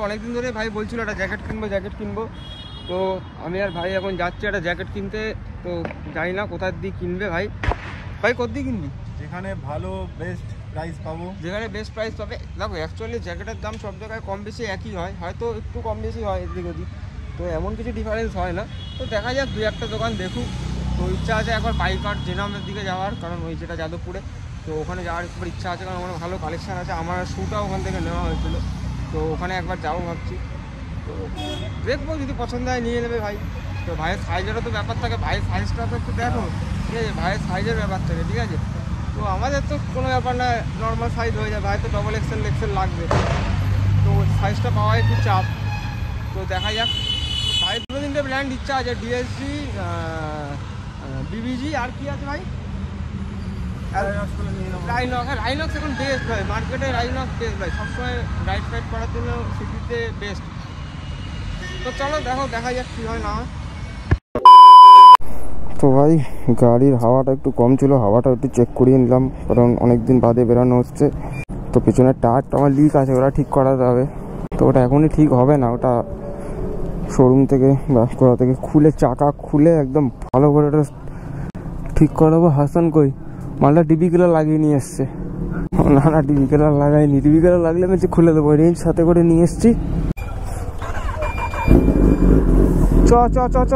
অনেকদিন ধরে ভাই বলছিল একটা জ্যাকেট কিনবো। তো আমি আর ভাই এখন যাচ্ছি একটা জ্যাকেট কিনতে। তো জানি না কোথার দিয়ে কিনবে ভাই কোথা দিয়ে কিনবি? যেখানে ভালো বেস্ট প্রাইস পাবো, যেখানে বেস্ট প্রাইস পাবে। দেখো অ্যাকচুয়ালি জ্যাকেটের দাম সব জায়গায় কম বেশি একই হয়, হয়তো একটু কম বেশি হয় এদিক ওদিক, তো এমন কিছু ডিফারেন্স হয় না। তো দেখা যাক, দুই একটা দোকান দেখুক। তো ইচ্ছা আছে একবার বাইকার জেনামের দিকে যাওয়ার, কারণ ওই যেটা যাদবপুরে, তো ওখানে যাওয়ার একবার ইচ্ছা আছে, কারণ ওখানে ভালো কালেকশান আছে। আমার শ্যুটাও ওখান থেকে নেওয়া হয়েছিল, তো ওখানে একবার যাবো ভাবছি। তো দেখবো, যদি পছন্দ হয় নিয়ে নেবে ভাই। তো ভাইয়ের সাইজেরও তো ব্যাপার থাকে, ভাইয়ের সাইজটা তো একটু দেখো, ঠিক আছে, ভাইয়ের সাইজের ব্যাপার থাকে, ঠিক আছে। তো আমাদের তো কোনো ব্যাপার না, নর্মাল সাইজ হয়ে যায়, ভাই তো ডবল এক্সেল লাগবে, তো সাইজটা পাওয়া একটু চাপ। তো দেখা যাক, ভাই দুটো তিনটে ব্র্যান্ড ইচ্ছা আছে, ডিএসজি, বিবিজি, আর কি আছে ভাই? রাইনক্স এখন বেস্ট ভাই, মার্কেটে রাইনক্স বেস্ট ভাই, সবসময় রাইড ফাইড করার জন্য সিটিতে বেস্ট। তো চলো দেখা যাক কী হয় না হয়। তো ভাই গাড়ির হাওয়াটা একটু কম ছিল, হাওয়াটা একটু চেক করিয়ে নিলাম, কারণ অনেকদিন বাদে বেরোনো হচ্ছে। তো পেছনের টায়ারটা আমার লিক আছে, ওটা ঠিক করাতে হবে। তো ওটা এখনই ঠিক হবে না, ওটা শোরুম থেকে বা কোথা থেকে খুলে, চাকা খুলে একদম ভালো করে ওটা ঠিক করে দেবো। হাসান কই মালটা ডিবি কালার লাগিয়ে নিয়ে এসছে। না ডিবি কালার লাগাইনি, ডিবি কালার লাগলে আমি খুলে দেবো, রেঞ্জ সাথে করে নিয়ে এসছি। চ চ চ চ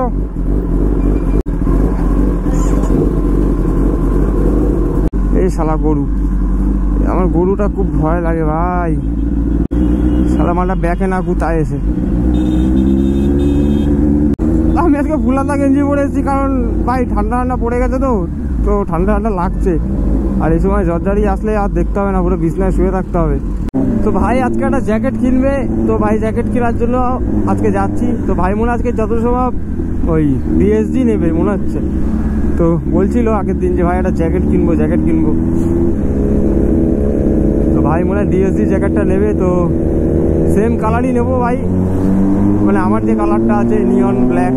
এই শালা গরু, আমার গরুটা খুব ভয় লাগে ভাই, শালা মালটা ব্যাকে না কুতায় এসে। আমি আজকে ফুলাতা গেঞ্জি পরে এসেছি, কারণ ভাই ঠান্ডা পড়ে গেছে, তো ঠান্ডা লাগছে। আর এই সময় জ্বরজারি আসলে আর দেখতে হবে না, পুরো বিছনায় শুয়ে থাকতে হবে। তো ভাই আজকে একটা জ্যাকেট কিনবে, তো ভাই জ্যাকেট কেনার জন্য আজকে যাচ্ছি। তো ভাই মনে আজকে যত সময় ওই ডিএসজি নেবে মনে হচ্ছে, তো বলছিল আগের দিন যে ভাই একটা জ্যাকেট কিনবো। তো ভাই মনে হয় ডিএসজি জ্যাকেটটা নেবে, তো সেম কালারই নেবো ভাই, মানে আমার যে কালারটা আছে নিয়ন ব্ল্যাক।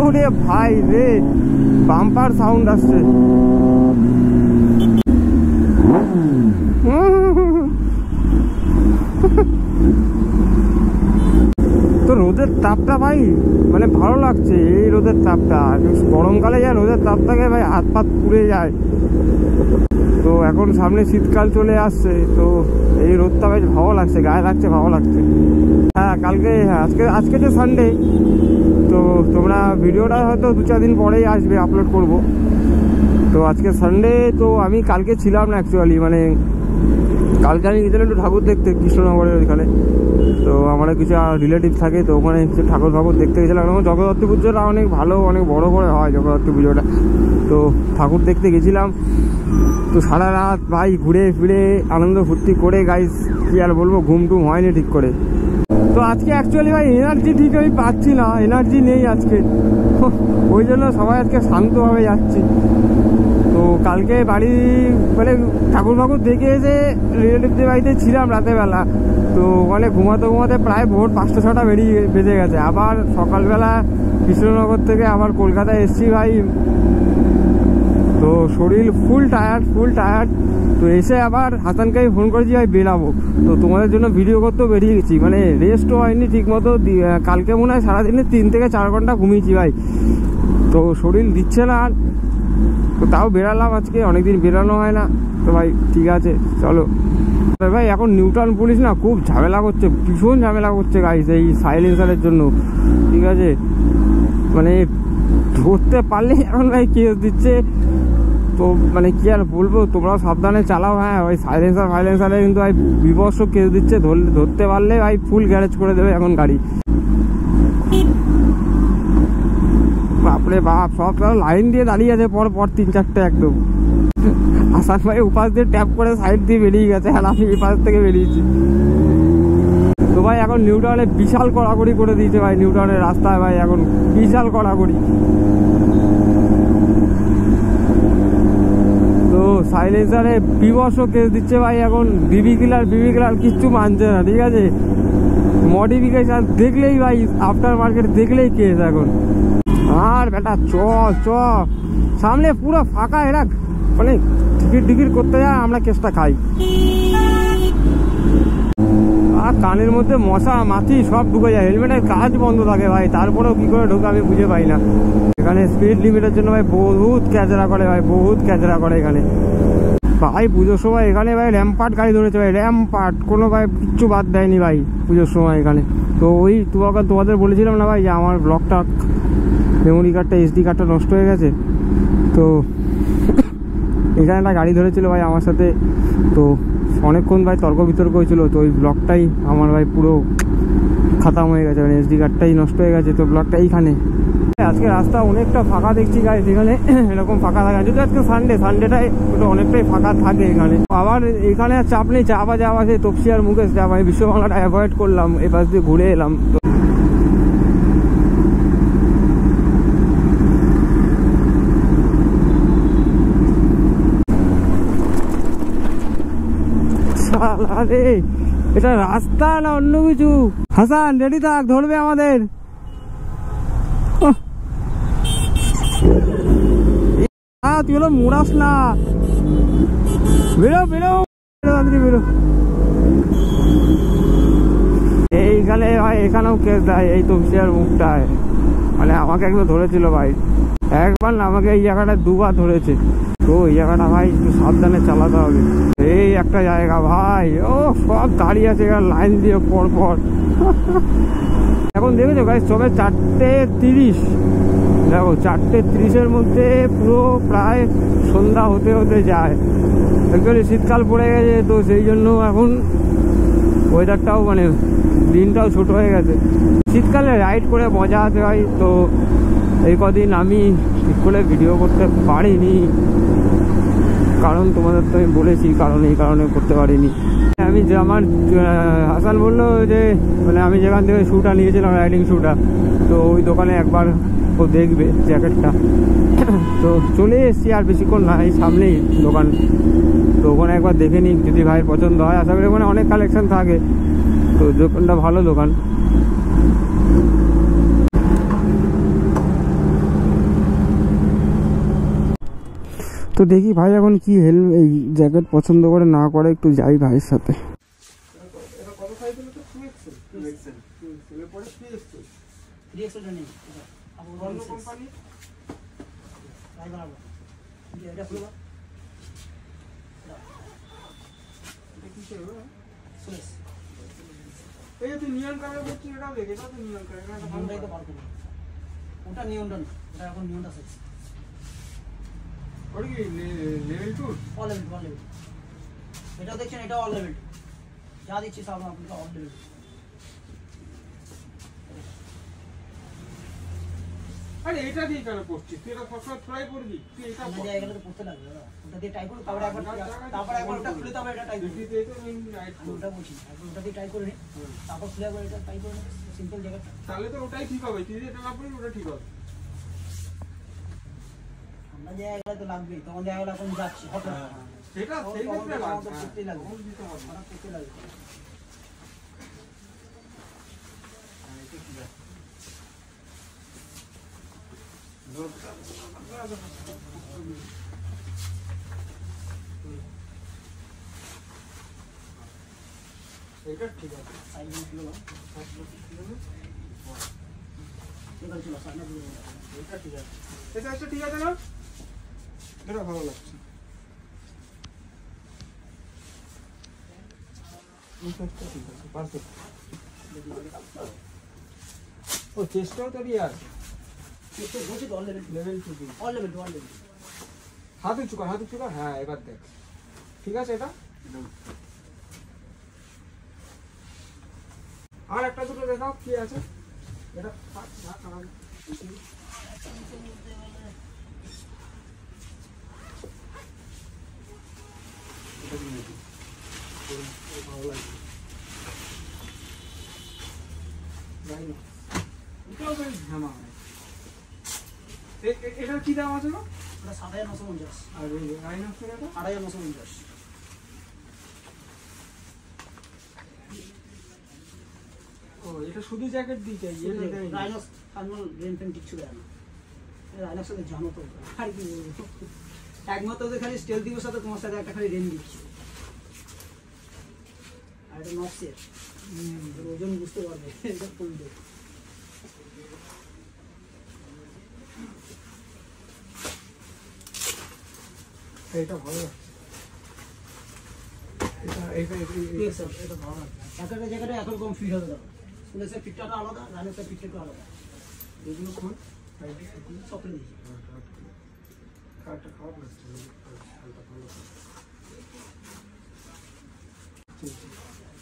ওরে ভাই রে, বাম্পার সাউন্ড আসছে। তো রোদের তাপটা ভাই মানে ভালো লাগছে, এই রোদের তাপটা। গরমকালে যায় রোদের তাপ থাকে ভাই, হাত পাত পুড়ে যায়। তো এখন সামনে শীতকাল চলে আসছে, তো এই রোদটা বেশ ভালো লাগছে, গায়ে লাগছে, ভালো লাগছে। হ্যাঁ কালকে, আজকে যে সানডে, তো তোমরা ভিডিওটা হয়তো 2-4 দিন পরেই আসবে, আপলোড করব। তো আজকে সানডে, তো আমি কালকে ছিলাম না অ্যাকচুয়ালি, মানে কালকে আমি গেছিলাম একটু ঠাকুর দেখতে কৃষ্ণনগরের ওইখানে। তো আমার কিছু রিলেটিভ থাকে, তো ওখানে কিছু ঠাকুর দেখতে গেছিলাম। এবং জগদ্ধাত্রী পুজোটা অনেক ভালো, অনেক বড় করে হয় জগদ্ধাত্রী পুজোটা। তো ঠাকুর দেখতে গেছিলাম, তো সারা রাত ভাই ঘুরে ফিরে আনন্দ ফুর্তি করে, গাইস কি আর বলবো, ঘুম টুম হয়নি ঠিক করে। তো আজকে অ্যাকচুয়ালি ভাই এনার্জি ঠিক আমি পাচ্ছি না, এনার্জি নেই আজকে, ওই জন্য সবাই আজকে শান্তভাবে যাচ্ছি। তো কালকে বাড়ি মানে ঠাকুর দেখে এসে রিলেটিভদের বাড়িতে ছিলাম রাতেরবেলা। তো ওখানে ঘুমাতে প্রায় ভোর 5টা-6টা বেজে গেছে। আবার সকালবেলা কৃষ্ণনগর থেকে আবার কলকাতায় এসছি ভাই, তো শরীর ফুল টায়ার্ড। তো এসে আবার হাসানকে আমি ফোন করেছি ভাই বেরাবো, তো তোমাদের জন্য ভিডিও করতেও বেরিয়ে গেছি, মানে রেস্টও হয়নি ঠিক মতো। কালকে মনে হয় সারাদিনে 3 থেকে 4 ঘন্টা ঘুমিয়েছি ভাই, তো শরীর দিচ্ছে না আর। তো তাও বেরালাম আজকে, অনেকদিন বেরানো হয় না। তো ভাই ঠিক আছে চলো ভাই। এখন নিউটাউন পুলিশ না খুব ঝামেলা করছে, ভীষণ ঝামেলা করছে গাইস, এই সাইলেন্সারের জন্য, ঠিক আছে। মানে ধরতে পারলে এখন ভাই কেস দিচ্ছে। তো মানে কি আর বলবো, তোমরাও সাবধানে চালাও। হ্যাঁ ওই সাইলেন্সারে কিন্তু ভাই বিভৎস কেস দিচ্ছে, ধরতে পারলে ভাই ফুল গ্যারেজ করে দেবে এখন গাড়ি। বাপরে বাপ, সব লাইন দিয়ে দাঁড়িয়ে আছে পর 3-4টে একদম। হাসান ভাই উপাস দিয়ে ট্যাপ করে সাইড দিয়ে বেরিয়ে গেছে, আর আমি এপাশ থেকে বেরিয়েছি। তো ভাই এখন নিউটাউনে বিশাল কড়াকড়ি করে দিয়েছে ভাই, নিউটাউনের রাস্তায় ভাই এখন বিশাল কড়াকড়ি। তো সাইলেন্সারে বিভৎস কেস দিচ্ছে ভাই এখন, বিবি কিলার কিচ্ছু মানছে না, ঠিক আছে। মডিফিকেশন দেখলেই ভাই, আফটার মার্কেট দেখলেই কেস এখন। আর বেটা চ চ, সামনে পুরো ফাঁকা, এরা মানে টিকিট করতে যায়, আমরা কেসটা খাই। আর কানের মধ্যে মশা মাছি সব ঢুকে যায়, হেলমেটের কাজ বন্ধ থাকে ভাই, তারপরেও কি করে ঢুকে আমি বুঝে পাই না। এখানে স্পিড লিমিটের জন্য ভাই বহুত ক্যাচরা করে ভাই, বহুত ক্যাচরা করে এখানে ভাই। পুজোর সময় এখানে ভাই র্যাম্পার্ট গাড়ি ধরেছে ভাই, র্যাম্পার্ট, কোনো ভাই কিচ্ছু বাদ দেয়নি ভাই পুজোর সময় এখানে। তো ওই তোমাদের বলেছিলাম না ভাই যে আমার ব্লগটা মেমোরি কার্ডটা SD কার্ডটা নষ্ট হয়ে গেছে, তো এখানে একটা গাড়ি ধরেছিল ভাই আমার সাথে, তো অনেকক্ষণ ভাই তর্ক বিতর্ক হয়েছিল, তো ওই ব্লগটাই আমার ভাই পুরো খতম হয়ে গেছে, মানে SD কার্ডটাই নষ্ট হয়ে গেছে, তো ব্লগটা এইখানে। আজকে রাস্তা অনেকটা ফাঁকা দেখছি গাইস, এখানে এরকম ফাঁকা থাকে যদি আজকে সানডেটাই অনেকটাই ফাঁকা থাকে এখানে। আবার এখানে আর চাপ নেই, চাপা যাওয়া সেই তপসি আর মুকেশ যাওয়া, আমি বিশ্ব বাংলাটা অ্যাভয়েড করলাম, এপাশ দিয়ে ঘুরে এলাম। আরে এটা রাস্তা না অন্য কিছু? হাসান রেডি থাক, ধরবে আমাদের। তুই হলো মুড়াস না, বেরো বেরো বেরো। এইখানে ভাই এখানেও কেস দেয়, এই তপসিয়ার মুখটায়, মানে আমাকে একবার ধরেছিল ভাই, একবার না আমাকে এই জায়গাটায় দুবার ধরেছে। তো এই জায়গাটা ভাই একটু সাবধানে চালাতে হবে। এই একটা জায়গা ভাই, ও সব দাঁড়িয়ে আছে এখানে লাইন দিয়ে পর পর। এখন দেখেছো ভাই সবে 4:30, দেখো 4:30-এর মধ্যে পুরো প্রায় সন্ধ্যা হতে হতে যায়। অ্যাকচুয়ালি শীতকাল পড়ে গেছে, তো সেই জন্য এখন ওয়েদারটাও মানে দিনটাও ছোট হয়ে গেছে। শীতকালে রাইড করে মজা আছে ভাই, তো এই কদিন আমি ঠিক করে ভিডিও করতে পারিনি, কারণ তোমাদের তো আমি বলেছি কারণ এই কারণে করতে পারিনি আমি। যে আমার হাসান বললো যে মানে আমি যেখান থেকে শ্যুটা নিয়েছিলাম, রাইডিং শ্যুটা, তো ওই দোকানে একবার ও দেখবে জ্যাকেটটা। তো চলে এসেছি, আর বেশিক্ষণ না, এই সামনেই দোকান, তো ওখানে একবার দেখে নিই, যদি ভাইয়ের পছন্দ হয়। আশা করি ওখানে অনেক কালেকশন থাকে, তো দোকানটা ভালো দোকান। তো দেখি ভাই এখন কি এই জ্যাকেট পছন্দ করে না করে, একটু যাই ভাইয়ের সাথে। ওটা নিয়মটা না, ওটা এখন নিয়মটা শেষ। ওটা কি লেভেল 2? All level. এটা দেখছেন, এটা অল লেভেল, যা দিচ্ছি সব আপনাকে অল লেভেল। আরে এটা দিয়ে কেন করছিস তুই? এটা সবসময় ট্রাই করবি তুই, এটা না যায় এগুলো তো করতে লাগবে দাদা, ওটা দিয়ে ট্রাই করো, তারপরে একবার ওটা খুলে তারপরে এটা ট্রাই করো। ওটা বলছি একবার ওটা দিয়ে ট্রাই করে নে, তারপর খুলে একবার এটা ট্রাই করে নে, সিম্পল জায়গাটা। তাহলে তো ওটাই ঠিক হবে, তুই এটা না পড়বি ওটা ঠিক হবে। আমরা যে এগুলো তো লাগবে, তখন দেখা গেলো এখন যাচ্ছি হঠাৎ সেটা সেই ক্ষেত্রে লাগবে, করতেই লাগবে, দিতে হবে। হঠাৎ করতে লাগবে। এটা ঠিক আছে, সাইড দিয়ে খুলে দাও, এবার চলো সামনে দিয়ে দাও। এটা ঠিক আছে, এটা একটা ঠিক আছে না? এটা ভালো লাগছে। এটা ঠিক আছে, পারফেক্ট। ও চেষ্টাও তো দিয়ে আছে, একটু বসে তো all level, level 2। All level. হাত উঁচু কর, হ্যাঁ এবার দেখ ঠিক আছে। এটা আর একটা দুটো দেখাও কি আছে। এটা না খারাপ ভালো লাগছে, এটাও বেশ ঝামা। এটার কি দাম আছে না? ওটা 7,950, আর এই রাইনক্সের এটা 8,950। ও এটা শুধু জ্যাকেট দিয়ে চাই, এটা দেয় না। রাইনক্স থার্মাল রেন ফ্যান কিচ্ছু দেয় না। রাইনক্স সাথে জানো তো আর কি বলবো, একমাত্র ওদের খালি স্টেল দিবস সাথে তোমার সাথে একটা খালি রেন দিচ্ছে, আর এটা নক্সের ওজন বুঝতে পারবে এটা খুলবে। এটা ভালো লাগছে, এটা ভালো লাগছে। একটা জায়গাটা এখন কম ফিট হবে দাও, স্কুলের ফিটটা আলাদা, রাইনক্সের ফিটটা একটু আলাদা। এগুলো কোন চকলে দিয়েছি কারটা খারাপ লাগছে না,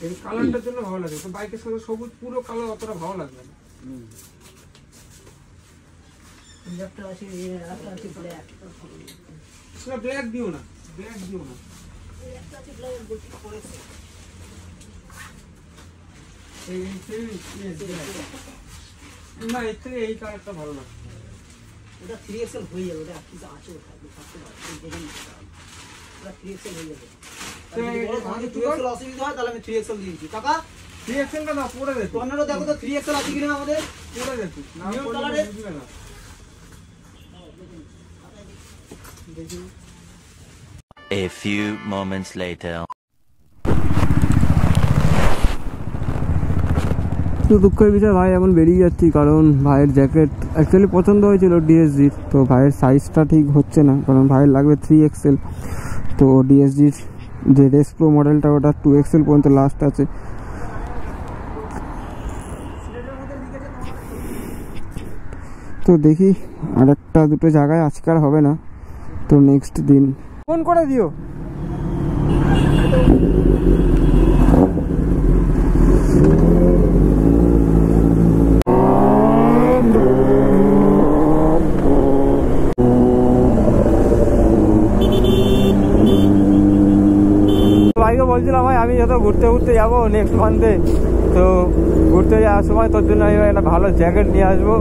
এই কালারটার জন্য ভালো লাগে, তো বাইকের সাথে সবুজ পুরো কালার অতটা ভালো লাগবে না। একটা আছে, একটা আছে ব্ল্যাক, সেটা ব্ল্যাক দিও না, ব্ল্যাক দিও না। একটা আছে ব্ল্যাক বলছি পড়েছে। না এর থেকে এই কালারটা ভালো লাগে। ওটা 3XL হয়ে যাবে, ওটা কিছু আছে ওটা থাকতে পারে, দেখে নিতে হবে। ওটা 3XL হয়ে যাবে। যদি বলো তোমাকে 3XL অসুবিধা হয় তাহলে আমি 3XL দিয়েছি। কাকা 3XL-টা না পরে দে, টর্নেডো দেখো তো 3XL আছে কিনা আমাদের। পরে দে তুই, না নিউ পরলে কালারে? বুঝবে না। দেখি A few moments later. তো দুঃখের বিষয় ভাই এখন বেরিয়ে যাচ্ছি, কারণ ভাইয়ের জ্যাকেট অ্যাকচুয়ালি পছন্দ হয়েছিল ডিএসজির, তো ভাইয়ের সাইজটা ঠিক হচ্ছে না, কারণ ভাইয়ের লাগবে 3XL। তো ডিএসজির যে রেস প্রো মডেলটা ওটা 2XL পর্যন্ত লাস্ট আছে। তো দেখি আর একটা দুটো জায়গায় আজকে আর হবে না, তো নেক্সট দিন ফোন করে দিও। ভাইকে বলছিলাম ভাই আমি যত ঘুরতে ঘুরতে যাবো নেক্সট মান্থে, তো ঘুরতে যাওয়ার সময় তোর জন্য আমি একটা ভালো জ্যাকেট নিয়ে আসবো।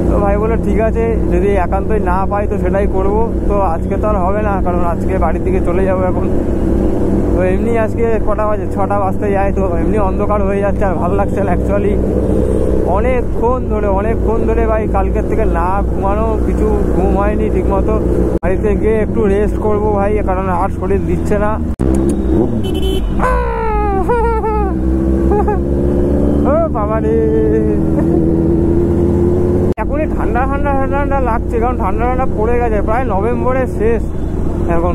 তো ভাই বলে ঠিক আছে, যদি একান্তই না পাই তো সেটাই করব। তো আজকে তো আর হবে না, কারণ আজকে বাড়ির দিকে চলে যাবো এখন। তো এমনি আজকে কটা বাজে, 6টা বাজতে যায়, তো এমনি অন্ধকার হয়ে যাচ্ছে আর ভালো লাগছে না অ্যাকচুয়ালি। অনেকক্ষণ ধরে ভাই কালকের থেকে না ঘুমানো, কিছু ঘুম হয়নি ঠিক মতো। বাড়িতে গিয়ে একটু রেস্ট করবো ভাই, কারণ আর শরীর দিচ্ছে না। ও বাবা রে, এখনই ঠান্ডা লাগছে, কারণ ঠান্ডা পড়ে গেছে, প্রায় নভেম্বরের শেষ এখন,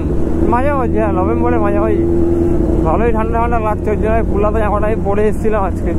মাঝামাঝি। হ্যাঁ নভেম্বরে মাঝামাঝি, ভালোই ঠান্ডা লাগছে। ওই জন্য কুলাতে জামাটা আমি পরে এসেছিলাম আজকে।